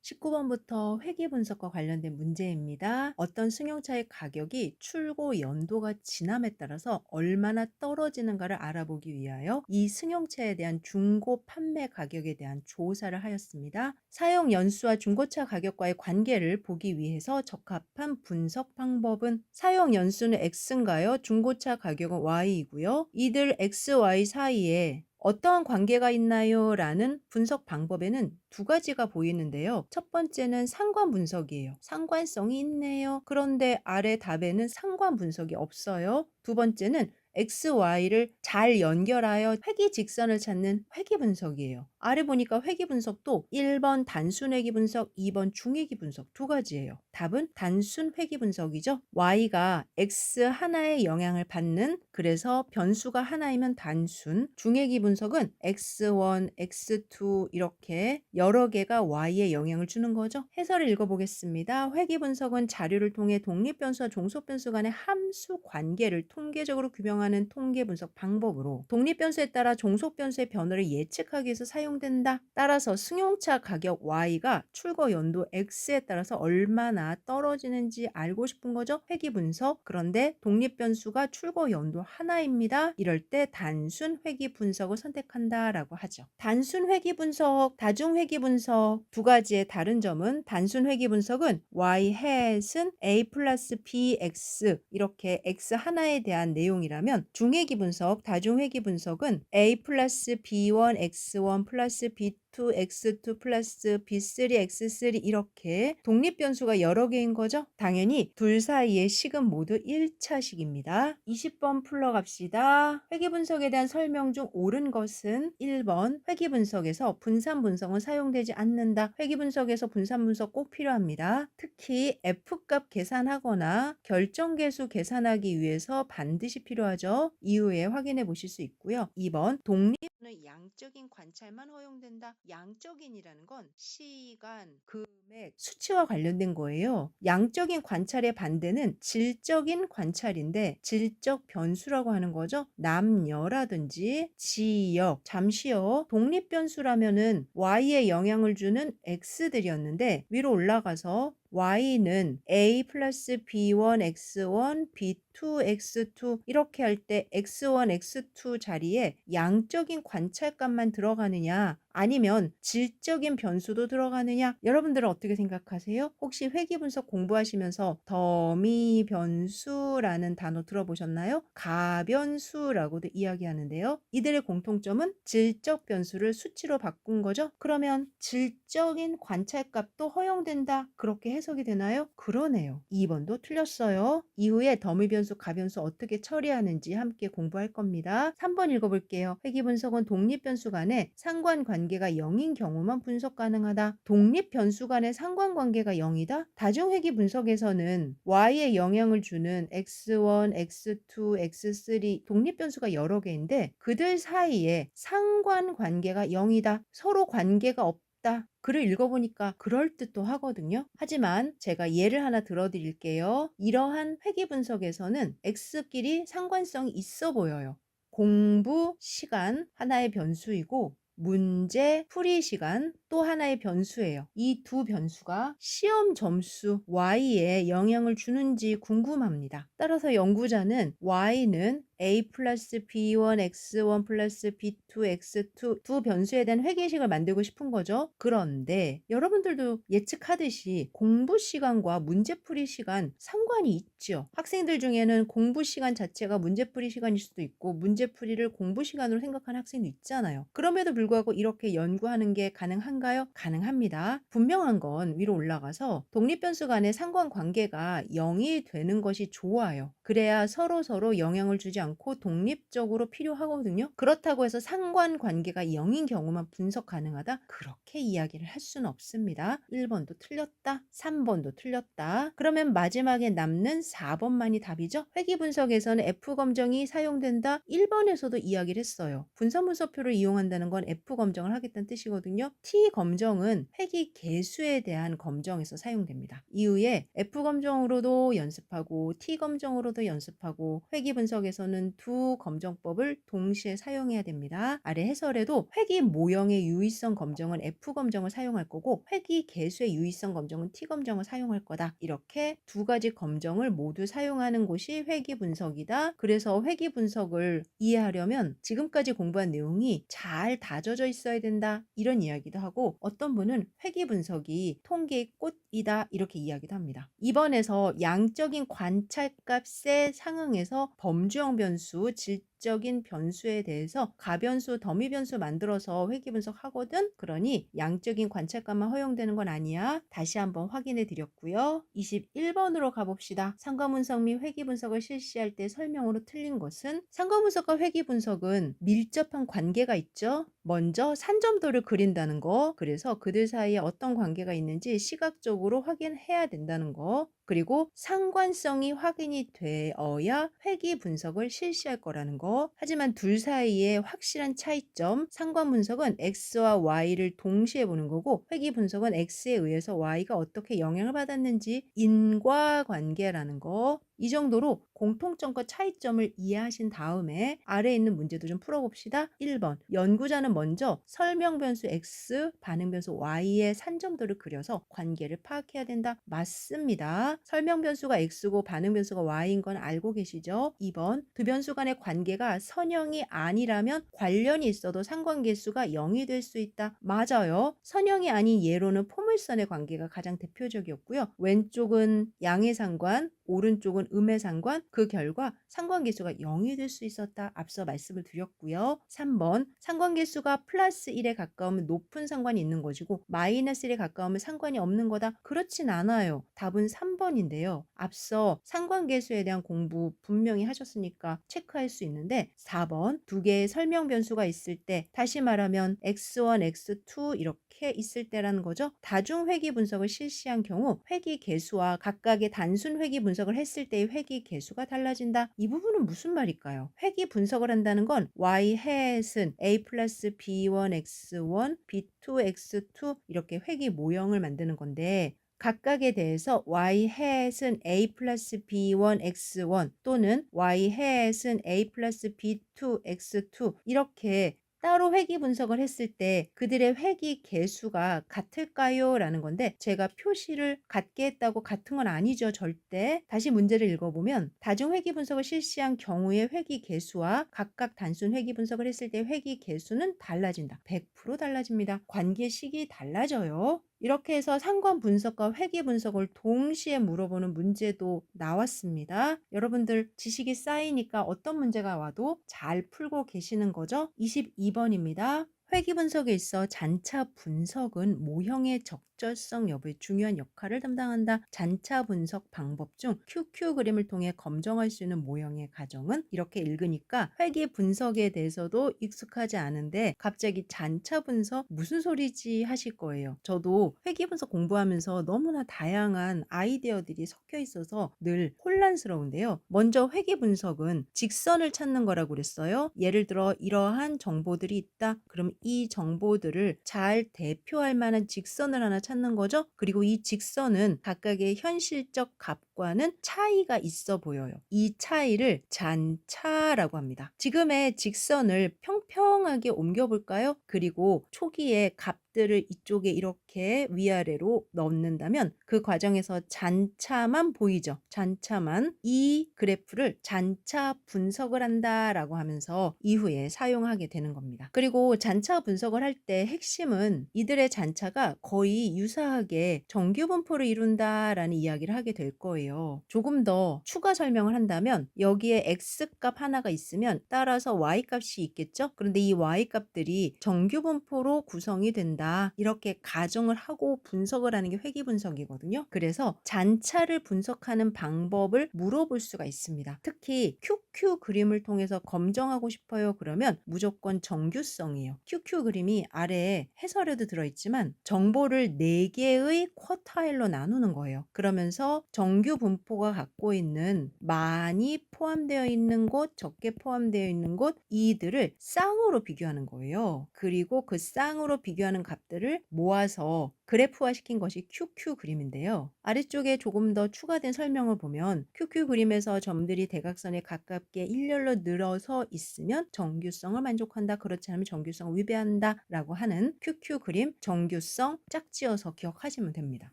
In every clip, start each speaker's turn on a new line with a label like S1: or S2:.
S1: 19번부터 회귀 분석과 관련된 문제입니다. 어떤 승용차의 가격이 출고 연도가 지남에 따라서 얼마나 떨어지는가를 알아보기 위하여 이 승용차에 대한 중고 판매 가격에 대한 조사를 하였습니다. 사용 연수와 중고차 가격과의 관계를 보기 위해서 적합한 분석 방법은 사용 연수는 X인가요? 중고차 가격은 Y이고요. 이들 X, Y 사이에 어떠한 관계가 있나요? 라는 분석 방법에는 두 가지가 보이는데요. 첫 번째는 상관 분석이에요. 상관성이 있네요. 그런데 아래 답에는 상관 분석이 없어요. 두 번째는 X, Y를 잘 연결하여 회귀 직선을 찾는 회귀 분석이에요. 아래 보니까 회귀 분석도 1번 단순 회귀 분석, 2번 중회귀 분석 두 가지예요. 답은 단순 회귀 분석이죠. Y가 X 하나의 영향을 받는, 그래서 변수가 하나이면 단순. 중회귀 분석은 X1, X2 이렇게 여러 개가 Y에 영향을 주는 거죠. 해설을 읽어보겠습니다. 회귀 분석은 자료를 통해 독립변수와 종속변수 간의 함수 관계를 통계적으로 규명하는 통계 분석 방법으로 독립변수에 따라 종속변수의 변화를 예측하기 위해서 사용된다. 따라서 승용차 가격 Y가 출고 연도 X에 따라서 얼마나 떨어지는지 알고 싶은 거죠. 회귀 분석. 그런데 독립변수가 출고 연도 하나입니다. 이럴 때 단순 회귀 분석을 선택한다라고 하죠. 단순 회귀 분석, 다중 회귀 분석 두 가지의 다른 점은 단순 회귀 분석은 y hat은 a 플러스 bx 이렇게 x 하나에 대한 내용이라면 중회귀 분석, 다중 회귀 분석은 a 플러스 b1 x1 플러스 b2 x2 플러스 b3 x3 이렇게 독립변수가 여러 개인 거죠. 당연히 둘 사이의 식은 모두 1차식입니다. 20번 풀러갑시다. 회귀 분석에 대한 설명 중 옳은 것은 1번 회귀 분석에서 분산 분석은 사용되지 않는다. 회귀 분석에서 분산 분석 꼭 필요합니다. 특히 F값 계산하거나 결정계수 계산하기 위해서 반드시 필요하죠. 이후에 확인해 보실 수 있고요. 2번 독립은 양적인 관찰만 허용된다. 양적인이라는 건 시간, 금액, 수치와 관련된 거예요. 양적인 관찰의 반대는 질적인 관찰인데 질적 변수라고 하는 거죠. 남녀라든지 지역, 잠시요. 독립 변수라면은 Y에 영향을 주는 X들이었는데 위로 올라가서 Y는 A 플러스 B1, X1, B2, X2 이렇게 할 때 X1, X2 자리에 양적인 관찰값만 들어가느냐 아니면 질적인 변수도 들어가느냐? 여러분들은 어떻게 생각하세요? 혹시 회귀 분석 공부하시면서 더미 변수라는 단어 들어보셨나요? 가변수라고도 이야기하는데요. 이들의 공통점은 질적 변수를 수치로 바꾼 거죠. 그러면 질적인 관찰값도 허용된다. 그렇게 해석이 되나요? 그러네요. 2번도 틀렸어요. 이후에 더미 변수, 가변수 어떻게 처리하는지 함께 공부할 겁니다. 3번 읽어볼게요. 회귀 분석은 독립 변수 간의 상관관계가 0인 경우만 분석 가능하다. 독립 변수 간의 상관관계가 0이다? 다중회귀 분석에서는 Y에 영향을 주는 X1, X2, X3 독립 변수가 여러 개인데 그들 사이에 상관관계가 0이다. 서로 관계가 없다. 글을 읽어보니까 그럴듯도 하거든요. 하지만 제가 예를 하나 들어드릴게요. 이러한 회귀 분석에서는 X끼리 상관성이 있어 보여요. 공부 시간 하나의 변수이고 문제 풀이 시간 또 하나의 변수예요. 이 두 변수가 시험 점수 Y에 영향을 주는지 궁금합니다. 따라서 연구자는 Y는 A 플러스 B1, X1 플러스 B2, X2 두 변수에 대한 회계식을 만들고 싶은 거죠. 그런데 여러분들도 예측하듯이 공부 시간과 문제풀이 시간 상관이 있죠. 학생들 중에는 공부 시간 자체가 문제풀이 시간일 수도 있고 문제풀이를 공부 시간으로 생각하는 학생도 있잖아요. 그럼에도 불구하고 이렇게 연구하는 게 가능한가요? 가능합니다. 분명한 건 위로 올라가서 독립변수 간의 상관관계가 0이 되는 것이 좋아요. 그래야 서로 영향을 주지 않고 독립적으로 필요하거든요. 그렇다고 해서 상관관계가 0인 경우만 분석 가능하다? 그렇게 이야기를 할 수는 없습니다. 1번도 틀렸다. 3번도 틀렸다. 그러면 마지막에 남는 4번만이 답이죠. 회귀 분석에서는 F 검정이 사용된다. 1번에서도 이야기를 했어요. 분산 분석표를 이용한다는 건 F 검정을 하겠다는 뜻이거든요. T 회귀 검정은 회귀 개수에 대한 검정에서 사용됩니다. 이후에 F 검정으로도 연습하고 T 검정으로도 연습하고 회귀 분석에서는 두 검정법을 동시에 사용해야 됩니다. 아래 해설에도 회귀 모형의 유의성 검정은 F 검정을 사용할 거고 회귀 개수의 유의성 검정은 T 검정을 사용할 거다. 이렇게 두 가지 검정을 모두 사용하는 곳이 회귀 분석이다. 그래서 회귀 분석을 이해하려면 지금까지 공부한 내용이 잘 다져져 있어야 된다. 이런 이야기도 하고 어떤 분은 회귀 분석이 통계의 꽃이다. 이렇게 이야기도 합니다. 이번에서 양적인 관찰값에 상응해서 범주형 변수, 질적인 변수에 대해서 가변수, 더미 변수 만들어서 회귀 분석하거든. 그러니 양적인 관찰값만 허용되는 건 아니야. 다시 한번 확인해 드렸고요. 21번으로 가봅시다. 상관분석 및 회귀 분석을 실시할 때 설명으로 틀린 것은 상관분석과 회귀 분석은 밀접한 관계가 있죠. 먼저 산점도를 그린다는 거, 그래서 그들 사이에 어떤 관계가 있는지 시각적으로 확인해야 된다는 거, 그리고 상관성이 확인이 되어야 회귀 분석을 실시할 거라는 거. 하지만 둘 사이에 확실한 차이점, 상관 분석은 X와 Y를 동시에 보는 거고 회귀 분석은 X에 의해서 Y가 어떻게 영향을 받았는지 인과관계라는 거. 이 정도로 공통점과 차이점을 이해하신 다음에 아래에 있는 문제도 좀 풀어봅시다. 1번 연구자는 먼저 설명 변수 X, 반응 변수 Y의 산점도를 그려서 관계를 파악해야 된다. 맞습니다. 설명 변수가 X고 반응 변수가 Y인 건 알고 계시죠? 2번 두 변수 간의 관계가 선형이 아니라면 관련이 있어도 상관계수가 0이 될 수 있다. 맞아요. 선형이 아닌 예로는 포물선의 관계가 가장 대표적이었고요. 왼쪽은 양의 상관, 오른쪽은 음의 상관, 그 결과 상관계수가 0이 될 수 있었다. 앞서 말씀을 드렸고요. 3번 상관계수가 플러스 1에 가까우면 높은 상관이 있는 것이고 마이너스 1에 가까우면 상관이 없는 거다. 그렇진 않아요. 답은 3번인데요. 앞서 상관계수에 대한 공부 분명히 하셨으니까 체크할 수 있는데 4번 두 개의 설명 변수가 있을 때 다시 말하면 x1, x2 이렇게 있을 때라는 거죠. 다중 회귀 분석을 실시한 경우 회귀 개수와 각각의 단순 회귀 분석을 했을 때의 회귀 개수가 달라진다. 이 부분은 무슨 말일까요? 회귀 분석을 한다는 건 y hat은 a 플러스 b1 x1, b2 x2 이렇게 회귀 모형을 만드는 건데 각각에 대해서 y hat은 a 플러스 b1 x1 또는 y hat은 a 플러스 b2 x2 이렇게 따로 회귀 분석을 했을 때 그들의 회귀 개수가 같을까요? 라는 건데 제가 표시를 같게 했다고 같은 건 아니죠. 절대. 다시 문제를 읽어보면 다중 회귀 분석을 실시한 경우의 회귀 개수와 각각 단순 회귀 분석을 했을 때 회귀 개수는 달라진다. 100% 달라집니다. 관계식이 달라져요. 이렇게 해서 상관 분석과 회귀 분석을 동시에 물어보는 문제도 나왔습니다. 여러분들 지식이 쌓이니까 어떤 문제가 와도 잘 풀고 계시는 거죠? 22번입니다. 회귀 분석에 있어 잔차 분석은 모형의 적절성 여부에 중요한 역할을 담당한다. 잔차 분석 방법 중 QQ 그림을 통해 검정할 수 있는 모형의 가정은 이렇게 읽으니까 회귀 분석에 대해서도 익숙하지 않은데 갑자기 잔차 분석 무슨 소리지 하실 거예요. 저도 회귀 분석 공부하면서 너무나 다양한 아이디어들이 섞여 있어서 늘 혼란스러운데요. 먼저 회귀 분석은 직선을 찾는 거라고 그랬어요. 예를 들어 이러한 정보들이 있다. 그럼 이 정보들을 잘 대표할 만한 직선을 하나 찾는 거죠. 그리고 이 직선은 각각의 현실적 값과는 차이가 있어 보여요. 이 차이를 잔차라고 합니다. 지금의 직선을 평평하게 옮겨볼까요? 그리고 초기에 값들을 이쪽에 이렇게 위아래로 넣는다면 그 과정에서 잔차만 보이죠. 잔차만. 이 그래프를 잔차 분석을 한다라고 하면서 이후에 사용하게 되는 겁니다. 그리고 잔차 분석을 할 때 핵심은 이들의 잔차가 거의 유사하게 정규 분포를 이룬다라는 이야기를 하게 될 거예요. 조금 더 추가 설명을 한다면 여기에 x값 하나가 있으면 따라서 y값이 있겠죠? 그런데 이 y값들이 정규 분포로 구성이 된다. 이렇게 가정을 하고 분석을 하는 게 회귀 분석이거든요. 그래서 잔차를 분석하는 방법을 물어볼 수가 있습니다. 특히 QQ 그림을 통해서 검정하고 싶어요. 그러면 무조건 정규성이에요. QQ 그림이 아래에 해설에도 들어있지만 정보를 4개의 쿼타일로 나누는 거예요. 그러면서 정규 분포가 갖고 있는 많이 포함되어 있는 곳, 적게 포함되어 있는 곳 이들을 쌍으로 비교하는 거예요. 그리고 그 쌍으로 비교하는 값들을 모아서 그래프화시킨 것이 QQ 그림인데요. 아래쪽에 조금 더 추가된 설명을 보면 QQ 그림에서 점들이 대각선에 가깝게 일렬로 늘어서 있으면 정규성을 만족한다. 그렇지 않으면 정규성을 위배한다. 라고 하는 QQ 그림 정규성 짝지어서 기억하시면 됩니다.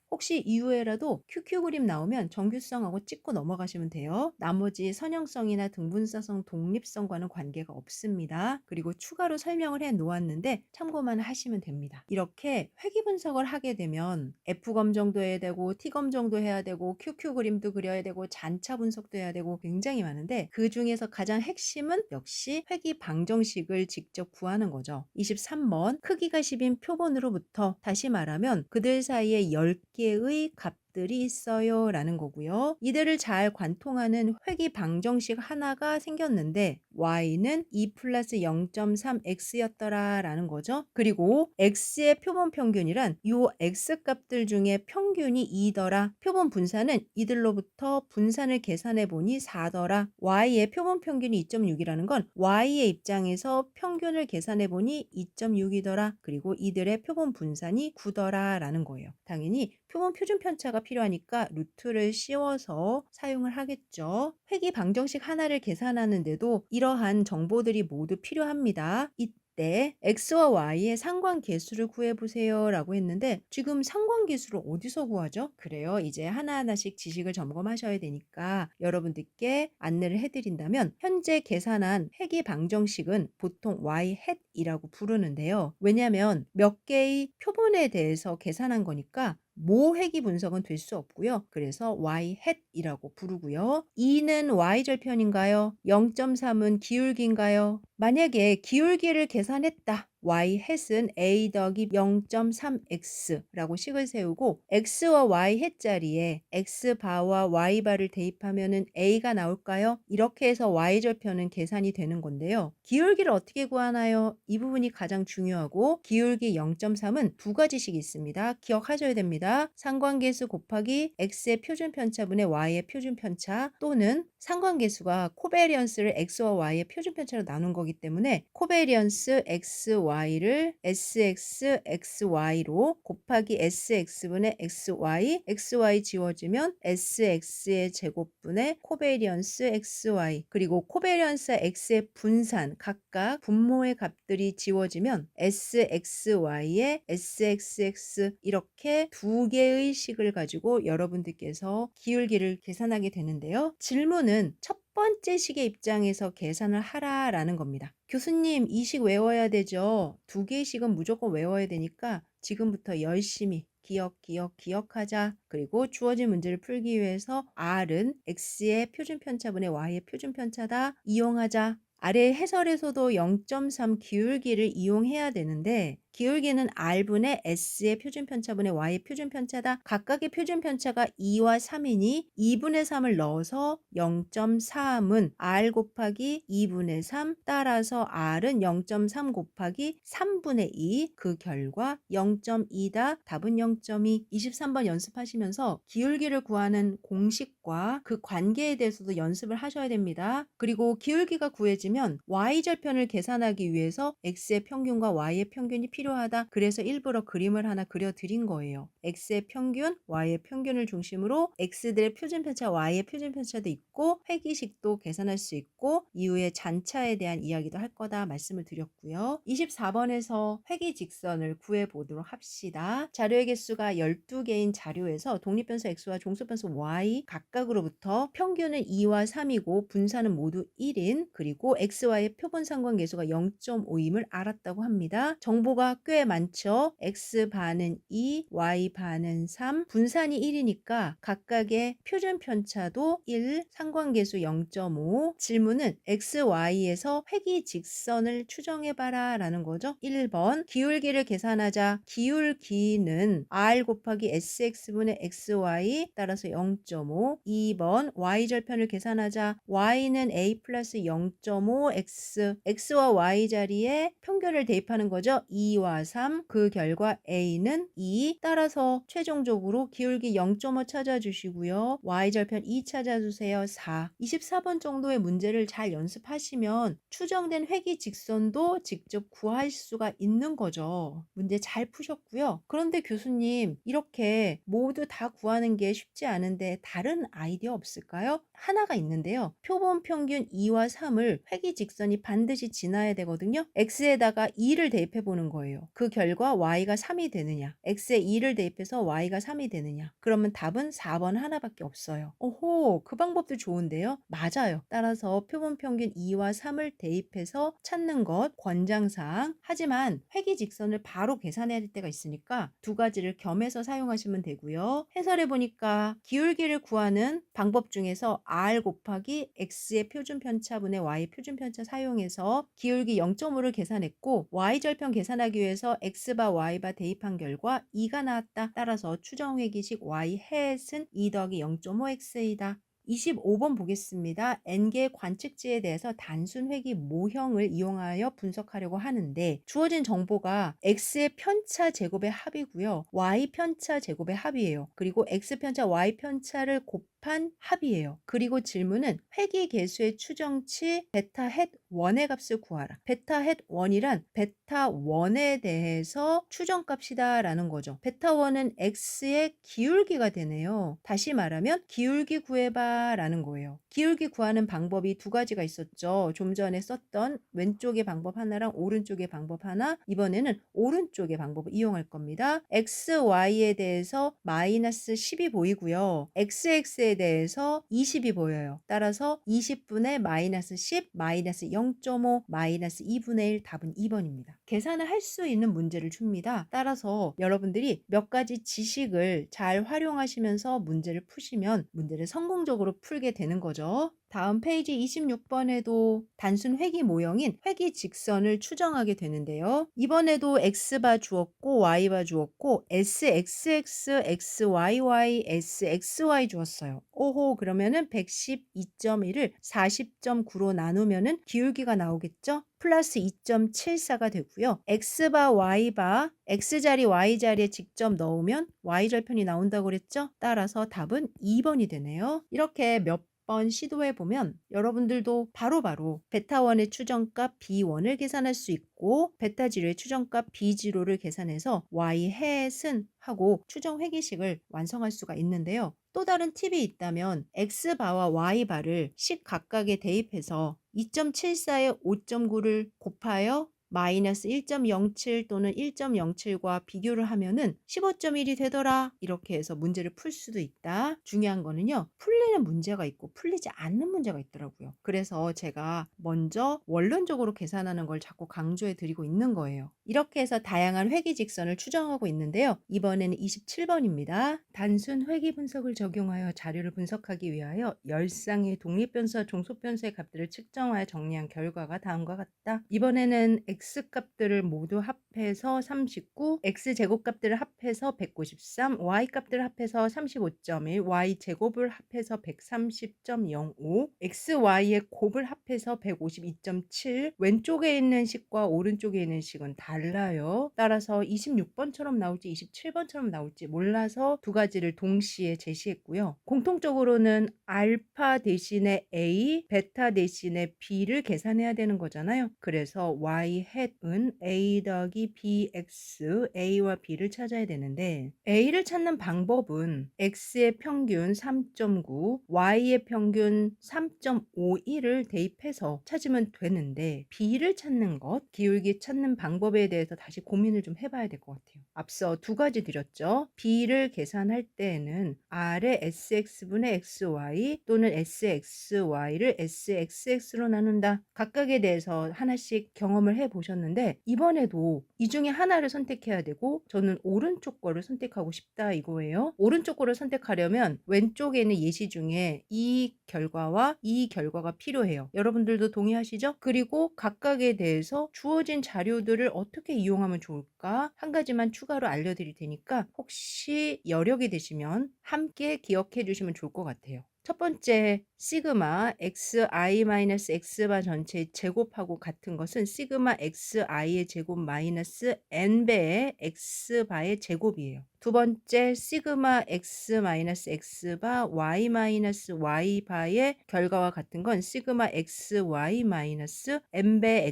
S1: 혹시 이후에라도 QQ 그림 나오면 정규성하고 찍고 넘어가시면 돼요. 나머지 선형성이나 등분사성, 독립성과는 관계가 없습니다. 그리고 추가로 설명을 해 놓았는데 참고만 하시면 됩니다. 이렇게 회귀 분석을 하게 되면 F 검정도 해야 되고 T 검정도 해야 되고 QQ 그림도 그려야 되고 잔차 분석도 해야 되고 굉장히 많은데 그 중에서 가장 핵심은 역시 회귀 방정식을 직접 구하는 거죠. 23번 크기가 10인 표본으로부터 다시 말하면 그들 사이에 10개의 값들이 있어요 라는 거고요. 이들을 잘 관통하는 회귀 방정식 하나가 생겼는데 y는 2 플러스 0.3x였더라 라는 거죠. 그리고 x의 표본 평균이란 이 x 값들 중에 평균이 2더라. 표본 분산은 이들로부터 분산을 계산해 보니 4더라. y의 표본 평균이 2.6이라는 건 y의 입장에서 평균을 계산해 보니 2.6이더라. 그리고 이들의 표본 분산이 9더라 라는 거예요. 당연히 표본 표준 편차가 필요하니까 루트를 씌워서 사용을 하겠죠. 회귀 방정식 하나를 계산하는데도 이러한 정보들이 모두 필요합니다. 이때 x와 y의 상관계수를 구해보세요 라고 했는데 지금 상관계수를 어디서 구하죠? 그래요. 이제 하나하나씩 지식을 점검하셔야 되니까 여러분들께 안내를 해드린다면 현재 계산한 회귀 방정식은 보통 y-이라고 부르는데요. 왜냐하면 몇 개의 표본에 대해서 계산한 거니까 모회귀 분석은 될 수 없고요. 그래서 y-이라고 부르고요. 2는 y절편인가요? 0.3은 기울기인가요? 만약에 기울기를 계산했다. y-은 a 더하기 0.3x라고 식을 세우고 x와 y 자리에 x바와 y바를 대입하면 a가 나올까요? 이렇게 해서 y절편은 계산이 되는 건데요. 기울기를 어떻게 구하나요? 이 부분이 가장 중요하고 기울기 0.3은 두 가지씩 있습니다. 기억하셔야 됩니다. 상관계수 곱하기 x의 표준편차분의 y의 표준편차 또는 상관계수가 코베리언스를 x와 y의 표준편차로 나눈 거기 때문에 코베리언스 xy를 sx xy로 곱하기 sx분의 xy xy 지워지면 sx의 제곱분의 코베리언스 xy 그리고 코베리언스 x의 분산 각각 분모의 값들이 지워지면 sxy의 sxx 이렇게 두 개의 식을 가지고 여러분들께서 기울기를 계산하게 되는데요. 질문은 첫 번째 식의 입장에서 계산을 하라라는 겁니다. 교수님, 이 식 외워야 되죠. 두 개의 식은 무조건 외워야 되니까 지금부터 열심히 기억하자. 그리고 주어진 문제를 풀기 위해서 R은 X의 표준편차분의 Y의 표준편차다. 이용하자. 아래 해설에서도 0.3 기울기를 이용해야 되는데 기울기는 R분의 S의 표준편차분의 Y의 표준편차다. 각각의 표준편차가 2와 3이니 2분의 3을 넣어서 0.3은 R 곱하기 2분의 3 따라서 R은 0.3 곱하기 3분의 2 그 결과 0.2다. 답은 0.2. 23번 연습하시면서 기울기를 구하는 공식과 그 관계에 대해서도 연습을 하셔야 됩니다. 그리고 기울기가 구해지면 Y절편을 계산하기 위해서 X의 평균과 Y의 평균이 필요하다. 그래서 일부러 그림을 하나 그려드린 거예요. X의 평균, Y의 평균을 중심으로 X들의 표준편차, Y의 표준편차도 있고 회귀식도 계산할 수 있고 이후에 잔차에 대한 이야기도 할 거다 말씀을 드렸고요. 24번에서 회귀직선을 구해보도록 합시다. 자료의 개수가 12개인 자료에서 독립변수 X와 종속변수 Y 각각으로부터 평균은 2와 3이고 분산은 모두 1인 그리고 X와의 표본 상관계수가 0.5임을 알았다고 합니다. 정보가 꽤 많죠. X반은 2, Y반은 3, 분산이 1이니까 각각의 표준 편차도 1, 상관계수 0.5. 질문은 X, Y에서 회귀 직선을 추정해봐라 라는 거죠. 1번 기울기를 계산하자. 기울기는 R 곱하기 SX분의 XY 따라서 0.5. 2번 Y절편을 계산하자. Y는 A 플러스 0.5X X와 Y 자리에 평균을 대입하는 거죠. 2Y 2와 3, 그 결과 A는 2. 따라서 최종적으로 기울기 0.5 찾아주시고요. Y절편 2 찾아주세요. 4. 24번 정도의 문제를 잘 연습하시면 추정된 회귀 직선도 직접 구할 수가 있는 거죠. 문제 잘 푸셨고요. 그런데 교수님, 이렇게 모두 다 구하는 게 쉽지 않은데 다른 아이디어 없을까요? 하나가 있는데요. 표본 평균 2와 3을 회귀 직선이 반드시 지나야 되거든요. x에다가 2를 대입해 보는 거예요. 그 결과 y가 3이 되느냐, x에 2를 대입해서 y가 3이 되느냐. 그러면 답은 4번 하나밖에 없어요. 오호, 그 방법도 좋은데요. 맞아요. 따라서 표본 평균 2와 3을 대입해서 찾는 것 권장사항. 하지만 회귀 직선을 바로 계산해야 될 때가 있으니까 두 가지를 겸해서 사용하시면 되고요. 해설해 보니까 기울기를 구하는 방법 중에서 r 곱하기 x의 표준 편차분의 y 표준 편차 사용해서 기울기 0.5를 계산했고, y절편 계산하기 위해서 x바 y바 대입한 결과 2가 나왔다. 따라서 추정 회귀식 y 햇은 2 더하기 0.5x이다. 25번 보겠습니다. n개의 관측지에 대해서 단순 회귀 모형을 이용하여 분석하려고 하는데, 주어진 정보가 x의 편차 제곱의 합이고요. y 편차 제곱의 합이에요. 그리고 x 편차 y 편차를 곱한 합이에요. 그리고 질문은 회귀 계수의 추정치 베타 햇 1의 값을 구하라. 베타 햇 1이란 베타 1에 대해서 추정값이다 라는 거죠. 베타 1은 x의 기울기가 되네요. 다시 말하면 기울기 구해봐 라는 거예요. 기울기 구하는 방법이 두 가지가 있었죠. 좀 전에 썼던 왼쪽의 방법 하나랑 오른쪽의 방법 하나, 이번에는 오른쪽의 방법을 이용할 겁니다. x, y에 대해서 마이너스 10이 보이고요. xx에 대해서 20이 보여요. 따라서 20분의 마이너스 10, 마이너스 0.5, 마이너스 2분의 1, 답은 2번입니다. 계산을 할 수 있는 문제를 줍니다. 따라서 여러분들이 몇 가지 지식을 잘 활용하시면서 문제를 푸시면 문제를 성공적으로 풀게 되는 거죠. 다음 페이지 26번에도 단순 회귀 모형인 회귀 직선을 추정하게 되는데요. 이번에도 x바 주었고 y바 주었고 sxx, xyy, sxy 주었어요. 오호, 그러면은 112.1을 40.9로 나누면은 기울기가 나오겠죠? 플러스 2.74가 되고요. x바 y바 x자리 y자리에 직접 넣으면 y절편이 나온다고 그랬죠? 따라서 답은 2번이 되네요. 이렇게 몇 번 시도해 보면 여러분들도 바로바로 베타1의 추정값 b1을 계산할 수 있고, 베타0의 추정값 b0를 계산해서 y 햇은 하고 추정 회귀식을 완성할 수가 있는데요. 또 다른 팁이 있다면 x바와 y바를 식 각각에 대입해서 2.74에 5.9를 곱하여 마이너스 1.07 또는 1.07과 비교를 하면은 15.1이 되더라. 이렇게 해서 문제를 풀 수도 있다. 중요한 거는요, 풀리는 문제가 있고 풀리지 않는 문제가 있더라고요. 그래서 제가 먼저 원론적으로 계산하는 걸 자꾸 강조해 드리고 있는 거예요. 이렇게 해서 다양한 회귀 직선을 추정하고 있는데요. 이번에는 27번입니다. 단순 회귀 분석을 적용하여 자료를 분석하기 위하여 열상의 독립변수와 종속변수의 값들을 측정하여 정리한 결과가 다음과 같다. 이번에는 x값들을 모두 합해서 39, x제곱값들을 합해서 193, y값들을 합해서 35.1, y제곱을 합해서 130.05, xy의 곱을 합해서 152.7, 왼쪽에 있는 식과 오른쪽에 있는 식은 달라요. 따라서 26번처럼 나올지 27번처럼 나올지 몰라서 두 가지를 동시에 제시했고요. 공통적으로는 알파 대신에 A, 베타 대신에 B를 계산해야 되는 거잖아요. 그래서 y 햇은 A 더하기 bx, A와 B를 찾아야 되는데, A를 찾는 방법은 x의 평균 3.9, y의 평균 3.51을 대입해서 찾으면 되는데, B를 찾는 것, 기울기 찾는 방법에 대해서 다시 고민을 좀 해봐야 될 것 같아요. 앞서 두 가지 드렸죠. B를 계산할 때에는 R의 sx분의 xy 또는 sxy를 sxx로 나눈다. 각각에 대해서 하나씩 경험을 해보셨는데, 이번에도 이 중에 하나를 선택해야 되고 저는 오른쪽 거를 선택하고 싶다 이거예요. 오른쪽 거를 선택하려면 왼쪽에 있는 예시 중에 이 결과와 이 결과가 필요해요. 여러분들도 동의하시죠? 그리고 각각에 대해서 주어진 자료들을 어떻게 이용하면 좋을까? 한 가지만 추가로 알려드릴 테니까 혹시 여력이 되시면 함께 기억해 주시면 좋을 것 같아요. 첫 번째 시그마 xi-x바 전체의 제곱하고 같은 것은 시그마 xi의 제곱 마이너스 n배의 x바의 제곱이에요. 두 번째 시그마 x-x바 y-y바의 결과와 같은 건 시그마 xy-n배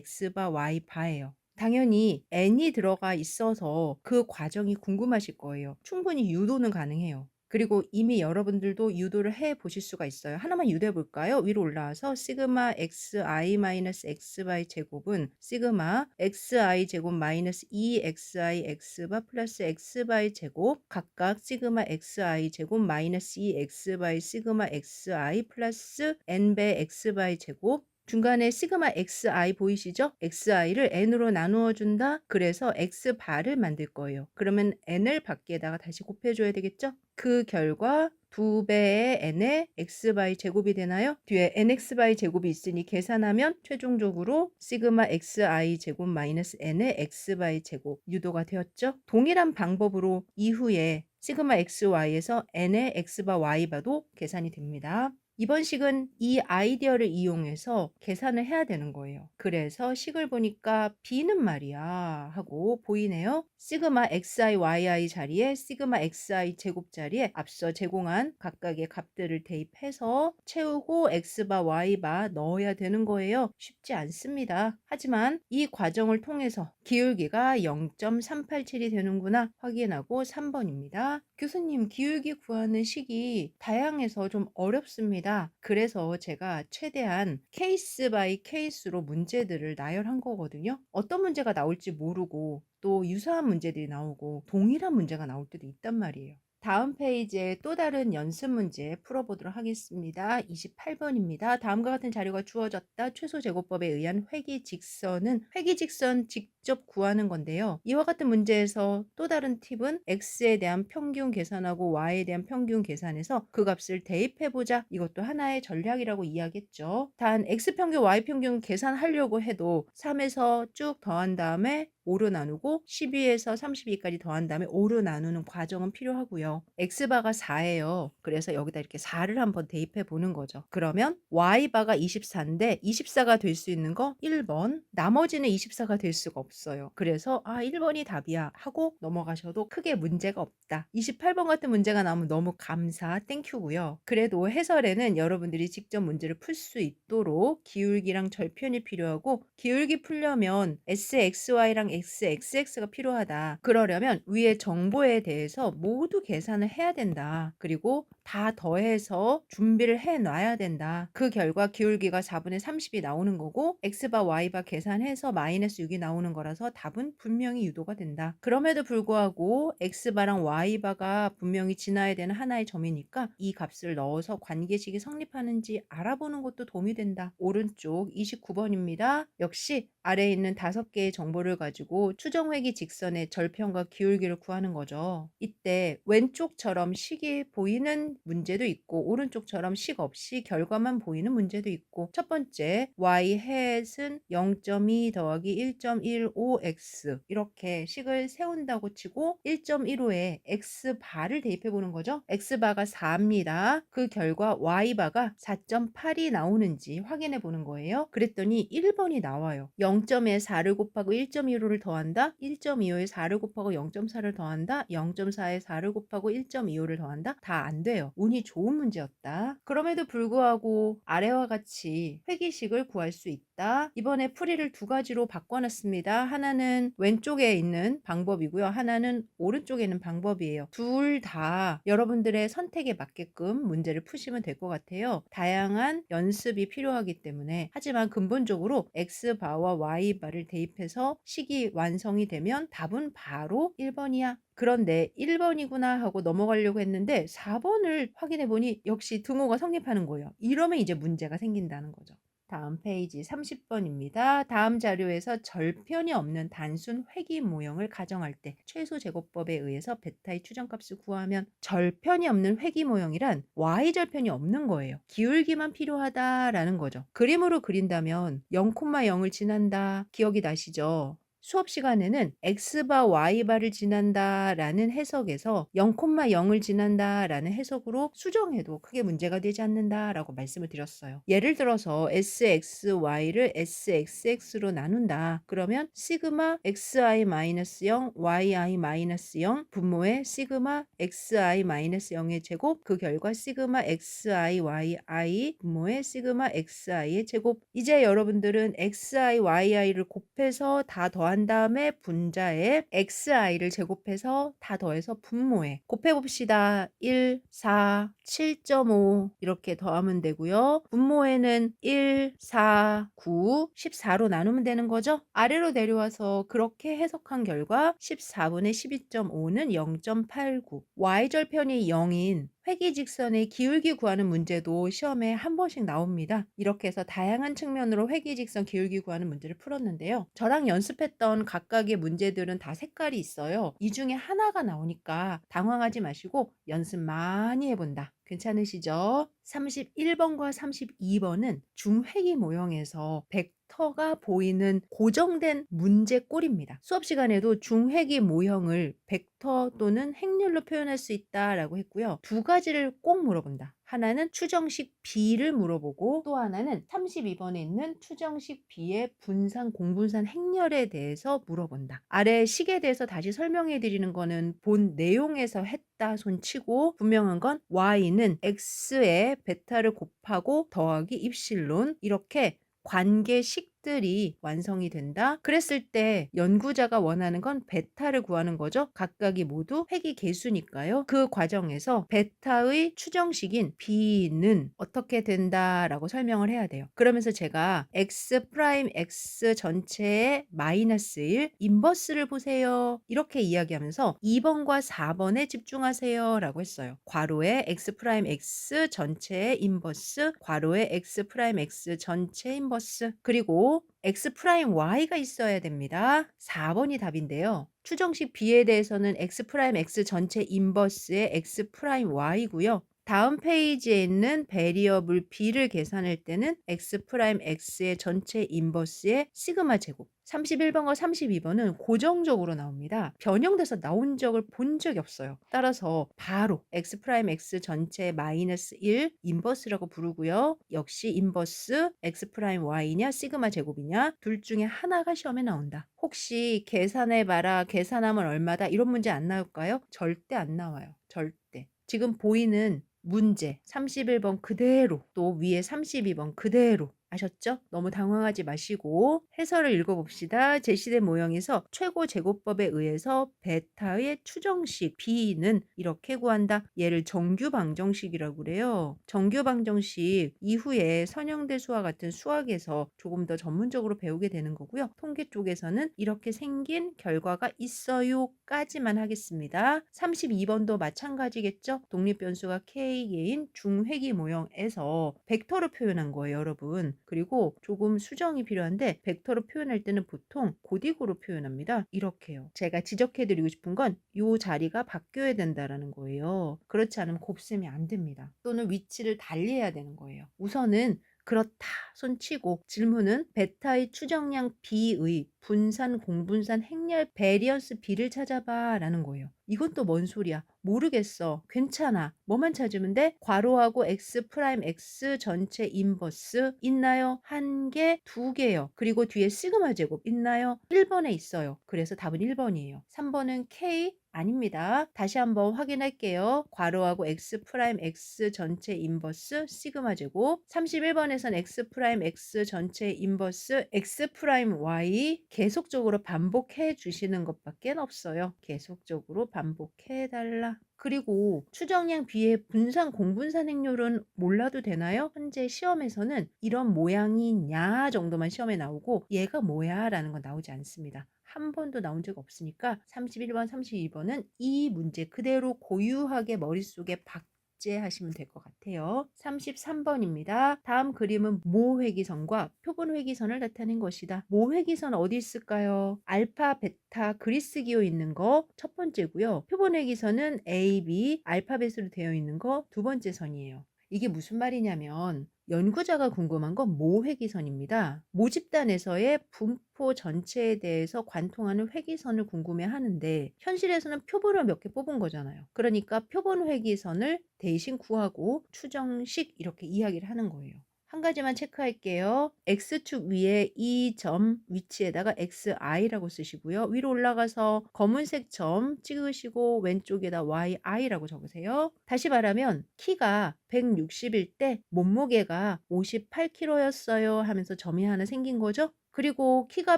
S1: x바 y바예요. 당연히 n이 들어가 있어서 그 과정이 궁금하실 거예요. 충분히 유도는 가능해요. 그리고 이미 여러분들도 유도를 해 보실 수가 있어요. 하나만 유도해 볼까요? 위로 올라와서 시그마 xi-x바의 제곱은 시그마 xi 제곱 마이너스 2xi x바 플러스 x바의 제곱 각각 시그마 xi 제곱 마이너스 2x바의 시그마 xi 플러스 n배 x바의 제곱 중간에 시그마 xi 보이시죠? xi를 n으로 나누어 준다. 그래서 x바를 만들 거예요. 그러면 n을 밖에다가 다시 곱해줘야 되겠죠? 그 결과 2배의 n의 x바의 제곱이 되나요? 뒤에 nx바의 제곱이 있으니 계산하면 최종적으로 시그마 xi 제곱 마이너스 n의 x바의 제곱 유도가 되었죠? 동일한 방법으로 이후에 시그마 xy에서 n의 x바 y바도 계산이 됩니다. 이번 식은 이 아이디어를 이용해서 계산을 해야 되는 거예요. 그래서 식을 보니까 b는 말이야 하고 보이네요. 시그마 xi yi 자리에 시그마 xi 제곱 자리에 앞서 제공한 각각의 값들을 대입해서 채우고 x바 y바 넣어야 되는 거예요. 쉽지 않습니다. 하지만 이 과정을 통해서 기울기가 0.387이 되는구나 확인하고 3번입니다. 교수님, 기울기 구하는 식이 다양해서 좀 어렵습니다. 그래서 제가 최대한 케이스 바이 케이스로 문제들을 나열한 거거든요. 어떤 문제가 나올지 모르고 또 유사한 문제들이 나오고 동일한 문제가 나올 때도 있단 말이에요. 다음 페이지에 또 다른 연습 문제 풀어보도록 하겠습니다. 28번입니다. 다음과 같은 자료가 주어졌다. 최소 제곱법에 의한 회기직선은 회기직선 직접 구하는 건데요. 이와 같은 문제에서 또 다른 팁은 x에 대한 평균 계산하고 y에 대한 평균 계산해서 그 값을 대입해보자. 이것도 하나의 전략이라고 이야기했죠. 단 x평균, y평균 계산하려고 해도 3에서 쭉 더한 다음에 5로 나누고 12에서 32까지 더한 다음에 5로 나누는 과정은 필요하고요. x바가 4예요. 그래서 여기다 이렇게 4를 한번 대입해 보는 거죠. 그러면 y바가 24인데 24가 될 수 있는 거 1번, 나머지는 24가 될 수가 없어요. 그래서 1번이 답이야 하고 넘어가셔도 크게 문제가 없다. 28번 같은 문제가 나오면 너무 감사, 땡큐고요. 그래도 해설에는 여러분들이 직접 문제를 풀 수 있도록 기울기랑 절편이 필요하고 기울기 풀려면 sxy랑 xxx가 필요하다. 그러려면 위의 정보에 대해서 모두 계산을 해야 된다. 그리고 다 더해서 준비를 해 놔야 된다. 그 결과 기울기가 4분의 30이 나오는 거고 x바 y바 계산해서 마이너스 6이 나오는 거라서 답은 분명히 유도가 된다. 그럼에도 불구하고 x바랑 y바가 분명히 지나야 되는 하나의 점이니까 이 값을 넣어서 관계식이 성립하는지 알아보는 것도 도움이 된다. 오른쪽 29번입니다. 역시 아래에 있는 5개의 정보를 가지고 추정회기 직선의 절편과 기울기를 구하는 거죠. 이때 왼쪽처럼 식이 보이는 문제도 있고 오른쪽처럼 식 없이 결과만 보이는 문제도 있고 첫 번째 y 햇은 0.2 더하기 1.15x 이렇게 식을 세운다고 치고 1.15에 x바를 대입해 보는 거죠. x바가 4입니다. 그 결과 y바가 4.8이 나오는지 확인해 보는 거예요. 그랬더니 1번이 나와요. 0점에 4를 곱하고 1.15를 더한다. 1.25에 4를 곱하고 0.4를 더한다. 0.4에 4를 곱하고 1.25를 더한다. 다 안 돼요. 운이 좋은 문제였다. 그럼에도 불구하고 아래와 같이 회기식을 구할 수 있다. 이번에 풀이를 두 가지로 바꿔놨습니다. 하나는 왼쪽에 있는 방법이고요. 하나는 오른쪽에 있는 방법이에요. 둘 다 여러분들의 선택에 맞게끔 문제를 푸시면 될 것 같아요. 다양한 연습이 필요하기 때문에 하지만 근본적으로 x바와 y바를 대입해서 식이 완성이 되면 답은 바로 1번이야. 그런데 1번이구나 하고 넘어가려고 했는데 4번을 확인해 보니 역시 등호가 성립하는 거예요. 이러면 이제 문제가 생긴다는 거죠. 다음 페이지 30번입니다. 다음 자료에서 절편이 없는 단순 회기 모형을 가정할 때 최소 제곱법에 의해서 베타의 추정값을 구하면 절편이 없는 회기 모형이란 y절편이 없는 거예요. 기울기만 필요하다라는 거죠. 그림으로 그린다면 0,0을 지난다. 기억이 나시죠? 수업 시간에는 x바 y바를 지난다라는 해석에서 0,0을 지난다라는 해석으로 수정해도 크게 문제가 되지 않는다라고 말씀을 드렸어요. 예를 들어서 sxy를 sxx로 나눈다. 그러면 시그마 xi-0, yi-0 분모의 시그마 xi-0의 제곱, 그 결과 시그마 xiyi 분모의 시그마 xi의 제곱. 이제 여러분들은 xi, yi를 곱해서 다 더한 다음에 분자에 xi를 제곱해서 다 더해서 분모에 곱해봅시다. 1, 4, 7.5 이렇게 더하면 되고요. 분모에는 1, 4, 9, 14로 나누면 되는 거죠. 아래로 내려와서 그렇게 해석한 결과 14분의 12.5는 0.89. y절편이 0인 회기직선의 기울기 구하는 문제도 시험에 한 번씩 나옵니다. 이렇게 해서 다양한 측면으로 회기직선 기울기 구하는 문제를 풀었는데요. 저랑 연습했던 각각의 문제들은 다 색깔이 있어요. 이 중에 하나가 나오니까 당황하지 마시고 연습 많이 해본다. 괜찮으시죠? 31번과 32번은 중회기 모형에서 벡터가 보이는 고정된 문제꼴입니다. 수업 시간에도 중회기 모형을 벡터 또는 행렬로 표현할 수 있다라고 했고요. 두 가지를 꼭 물어본다. 하나는 추정식 B를 물어보고 또 하나는 32번에 있는 추정식 B의 분산, 공분산 행렬에 대해서 물어본다. 아래 식에 대해서 다시 설명해 드리는 거는 본 내용에서 했다 손치고 분명한 건 y는 x에 베타를 곱하고 더하기 입실론 이렇게 관계식들이 완성이 된다. 그랬을 때 연구자가 원하는 건 베타를 구하는 거죠. 각각이 모두 회기 계수니까요. 그 과정에서 베타의 추정식인 b는 어떻게 된다라고 설명을 해야 돼요. 그러면서 제가 x 프라임 x 전체의 마이너스 1 인버스를 보세요. 이렇게 이야기하면서 2번과 4번에 집중하세요 라고 했어요. 괄호에 x 프라임 x 전체의 인버스, 괄호에 x 프라임 x 전체 인버스, 그리고 x 프라임 y가 있어야 됩니다. 4번이 답인데요. 추정식 b에 대해서는 x 프라임 x 전체 인버스의 x 프라임 y고요. 다음 페이지에 있는 베리어블 b를 계산할 때는 x 프라임 x의 전체 인버스의 시그마 제곱. 31번과 32번은 고정적으로 나옵니다. 변형돼서 나온 적을 본 적이 없어요. 따라서 바로 x 프라임 x 전체 마이너스 1 인버스라고 부르고요. 역시 인버스 x 프라임 y냐 시그마 제곱이냐 둘 중에 하나가 시험에 나온다. 혹시 계산해봐라, 계산하면 얼마다 이런 문제 안 나올까요? 절대 안 나와요. 절대. 지금 보이는 문제 31번 그대로 또 위에 32번 그대로 아셨죠? 너무 당황하지 마시고 해설을 읽어봅시다. 제시된 모형에서 최고 제곱법에 의해서 베타의 추정식 B는 이렇게 구한다. 얘를 정규방정식이라고 그래요. 정규방정식 이후에 선형대수와 같은 수학에서 조금 더 전문적으로 배우게 되는 거고요. 통계 쪽에서는 이렇게 생긴 결과가 있어요 까지만 하겠습니다. 32번도 마찬가지겠죠? 독립변수가 K개인 중회기 모형에서 벡터로 표현한 거예요, 여러분. 그리고 조금 수정이 필요한데 벡터로 표현할 때는 보통 고딕으로 표현합니다. 이렇게요. 제가 지적해드리고 싶은 건 이 자리가 바뀌어야 된다라는 거예요. 그렇지 않으면 곱셈이 안 됩니다. 또는 위치를 달리해야 되는 거예요. 우선은 그렇다 손치고 질문은 베타의 추정량 B의 분산, 공분산, 행렬, 베리언스 B를 찾아봐 라는 거예요. 이건 또 뭔 소리야? 모르겠어. 괜찮아. 뭐만 찾으면 돼? 괄호하고 x 프라임 x 전체 인버스 있나요? 한 개, 두 개요. 그리고 뒤에 시그마 제곱 있나요? 1번에 있어요. 그래서 답은 1번이에요. 3번은 k 아닙니다. 다시 한번 확인할게요. 괄호하고 x 프라임 x 전체 인버스 시그마 제곱 31번에선 x 프라임 x 전체 인버스 x 프라임 y 계속적으로 반복해 주시는 것밖에 없어요. 계속적으로 반복해 달라. 그리고 추정량 B의 분산 공분산 행률은 몰라도 되나요? 현재 시험에서는 이런 모양이냐 정도만 시험에 나오고 얘가 뭐야 라는 건 나오지 않습니다. 한 번도 나온 적 없으니까 31번, 32번은 이 문제 그대로 고유하게 머릿속에 박제하시면 될 것 같아요. 33번입니다. 다음 그림은 모회기선과 표본회기선을 나타낸 것이다. 모회기선 어디 있을까요? 알파, 베타, 그리스 기호 있는 거 첫 번째고요. 표본회기선은 A, B 알파벳으로 되어 있는 거 두 번째 선이에요. 이게 무슨 말이냐면 연구자가 궁금한 건 모회기선입니다. 모집단에서의 분포 전체에 대해서 관통하는 회기선을 궁금해하는데 현실에서는 표본을 몇 개 뽑은 거잖아요. 그러니까 표본 회기선을 대신 구하고 추정식 이렇게 이야기를 하는 거예요. 한 가지만 체크할게요. X축 위에 이 점 위치에다가 XI라고 쓰시고요. 위로 올라가서 검은색 점 찍으시고 왼쪽에다 YI라고 적으세요. 다시 말하면 키가 160일 때 몸무게가 58kg였어요 하면서 점이 하나 생긴 거죠. 그리고 키가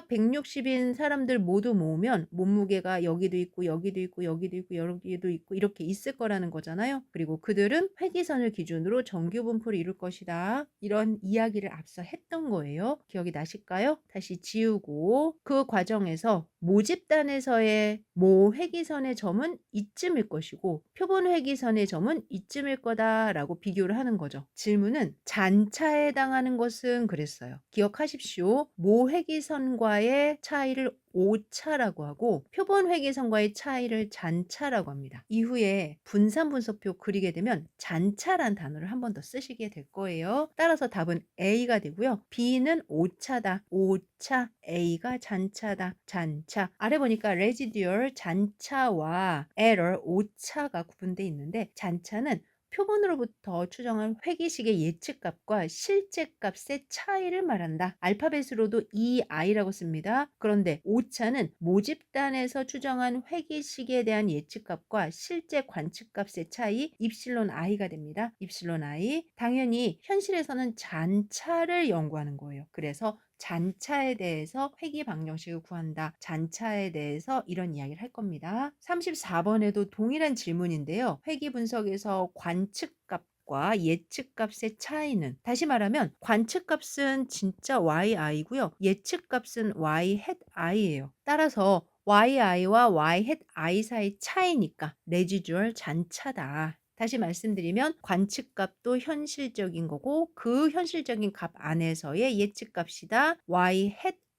S1: 160인 사람들 모두 모으면 몸무게가 여기도 있고 여기도 있고 여기도 있고 여기도 있고 이렇게 있을 거라는 거잖아요. 그리고 그들은 회기선을 기준으로 정규 분포를 이룰 것이다. 이런 이야기를 앞서 했던 거예요. 기억이 나실까요? 다시 지우고 그 과정에서 모집단에서의 모 회기선의 점은 이쯤일 것이고 표본 회기선의 점은 이쯤일 거다라고 비교를 하는 거죠. 질문은 잔차에 해당하는 것은 그랬어요. 기억하십시오. 모 회기선과의 차이를 오차라고 하고 표본 회기선과의 차이를 잔차라고 합니다. 이후에 분산 분석표 그리게 되면 잔차란 단어를 한 번 더 쓰시게 될 거예요. 따라서 답은 A가 되고요. B는 오차다. 오차. A가 잔차다. 잔차. 아래 보니까 residual 잔차와 error 오차가 구분되어 있는데 잔차는 표본으로부터 추정한 회기식의 예측값과 실제값의 차이를 말한다. 알파벳으로도 EI라고 씁니다. 그런데 오차는 모집단에서 추정한 회기식에 대한 예측값과 실제 관측값의 차이 입실론 i가 됩니다. 입실론 i. 당연히 현실에서는 잔차를 연구하는 거예요. 그래서 잔차에 대해서 회귀 방정식을 구한다. 잔차에 대해서 이런 이야기를 할 겁니다. 34번에도 동일한 질문인데요. 회귀 분석에서 관측값과 예측값의 차이는 다시 말하면 관측값은 진짜 yi고요. 예측값은 yi예요. 따라서 yi와 yi 사이 차이니까 레지듀얼 잔차다. 다시 말씀드리면 관측값도 현실적인 거고 그 현실적인 값 안에서의 예측값이다. y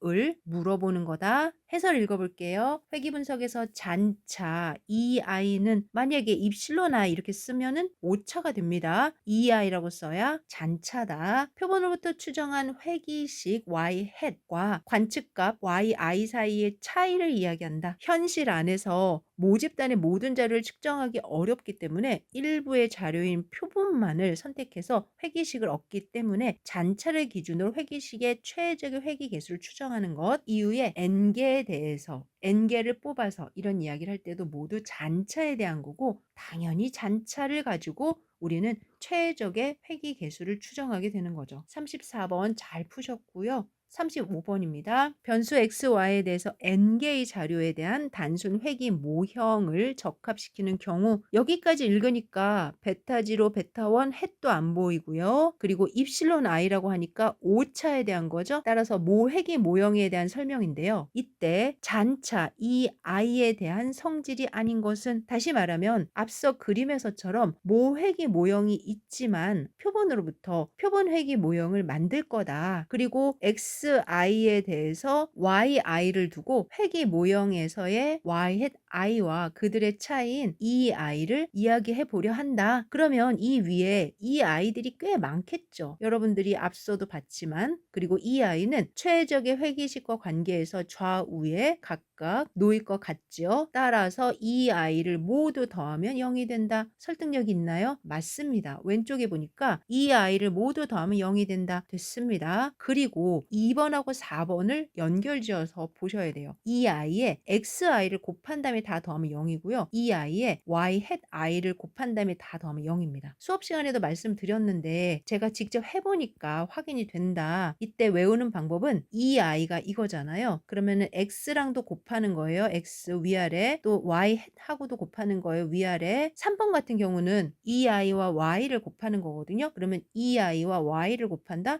S1: 을 물어보는 거다. 해설 읽어볼게요. 회귀 분석에서 잔차 EI는 만약에 입실론 I 이렇게 쓰면은 오차가 됩니다. EI라고 써야 잔차다. 표본으로부터 추정한 회귀식 y 과 관측값 yi 사이의 차이를 이야기한다. 현실 안에서 모집단의 모든 자료를 측정하기 어렵기 때문에 일부의 자료인 표본만을 선택해서 회귀식을 얻기 때문에 잔차를 기준으로 회귀식의 최적의 회귀 개수를 추정하는 것. 이후에 n개에 대해서 n개를 뽑아서 이런 이야기를 할 때도 모두 잔차에 대한 거고 당연히 잔차를 가지고 우리는 최적의 회귀 개수를 추정하게 되는 거죠. 34번 잘 푸셨고요. 35번입니다. 변수 xy에 대해서 n개의 자료에 대한 단순 회귀 모형을 적합시키는 경우 여기까지 읽으니까 베타0, 베타1 햇도 안 보이고요. 그리고 입실론 i라고 하니까 오차에 대한 거죠. 따라서 모회귀 모형에 대한 설명인데요. 이때 잔차 이 i에 대한 성질이 아닌 것은 다시 말하면 앞서 그림에서처럼 모회귀 모형이 있지만 표본으로부터 표본 회귀 모형을 만들 거다. 그리고 xi에 대해서 yi를 두고 회귀 모형에서의 y i와 그들의 차이인 ei를 이야기해 보려 한다. 그러면 이 위에 이 아이들이 꽤 많겠죠. 여러분들이 앞서도 봤지만 그리고 이 아이는 최적의 회귀식과 관계에서 좌우에 각각 놓일 것 같죠. 따라서 이 아이를 모두 더하면 0이 된다. 설득력 있나요? 맞습니다. 왼쪽에 보니까 이 아이를 모두 더하면 0이 된다. 됐습니다. 그리고 2번하고 4번을 연결지어서 보셔야 돼요. 이 아이에 xi를 곱한 다음에 다 더하면 0이고요. 이 아이에 yi를 곱한 다음에 다 더하면 0입니다. 수업 시간에도 말씀드렸는데 제가 직접 해보니까 확인이 된다. 이때 외우는 방법은 이 아이가 이거잖아요. 그러면은 x랑도 곱하는 거예요. x 위아래 또 y하고도 곱하는 거예요. 위아래 3번 같은 경우는 이 아이와 y를 곱하는 거거든요. 그러면 이 아이와 y를 곱한다?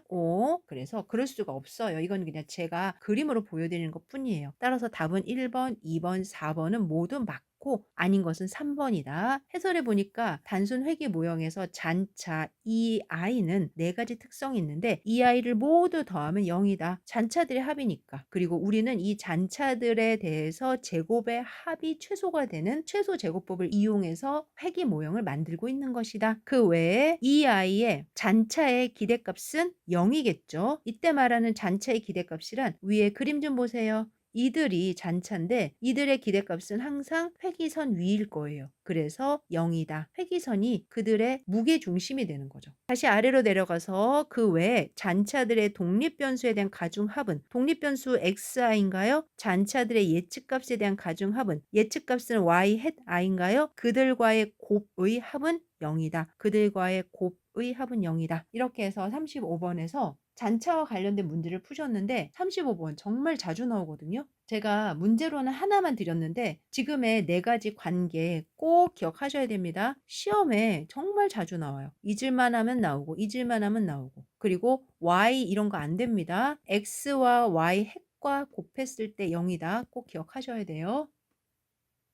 S1: 그래서 그럴 수가 없어요. 이건 그냥 제가 그림으로 보여드리는 것 뿐이에요. 따라서 답은 1번, 2번, 4번은 모두 맞고 아닌 것은 3 번이다. 해설해 보니까 단순 회귀 모형에서 잔차 EI는 4 가지 특성이 있는데 EI를 모두 더하면 0이다. 잔차들의 합이니까. 그리고 우리는 이 잔차들에 대해서 제곱의 합이 최소가 되는 최소 제곱법을 이용해서 회귀 모형을 만들고 있는 것이다. 그 외에 EI의 잔차의 기대값은 0이겠죠. 이때 말하는 잔차의 기대값이란 위에 그림 좀 보세요. 이들이 잔차인데 이들의 기대값은 항상 회기선 위일 거예요. 그래서 0이다. 회기선이 그들의 무게 중심이 되는 거죠. 다시 아래로 내려가서 그 외에 잔차들의 독립변수에 대한 가중합은 독립변수 xi인가요? 잔차들의 예측값에 대한 가중합은 예측값은 y hat i인가요? 그들과의 곱의 합은 0이다. 그들과의 곱의 합은 0이다. 이렇게 해서 35번에서 잔차와 관련된 문제를 푸셨는데 35번 정말 자주 나오거든요. 제가 문제로는 하나만 드렸는데 지금의 4 가지 관계 꼭 기억하셔야 됩니다. 시험에 정말 자주 나와요. 잊을만 하면 나오고 잊을만 하면 나오고. 그리고 y 이런 거 안 됩니다. x와 y 핵과 곱했을 때 0이다. 꼭 기억하셔야 돼요.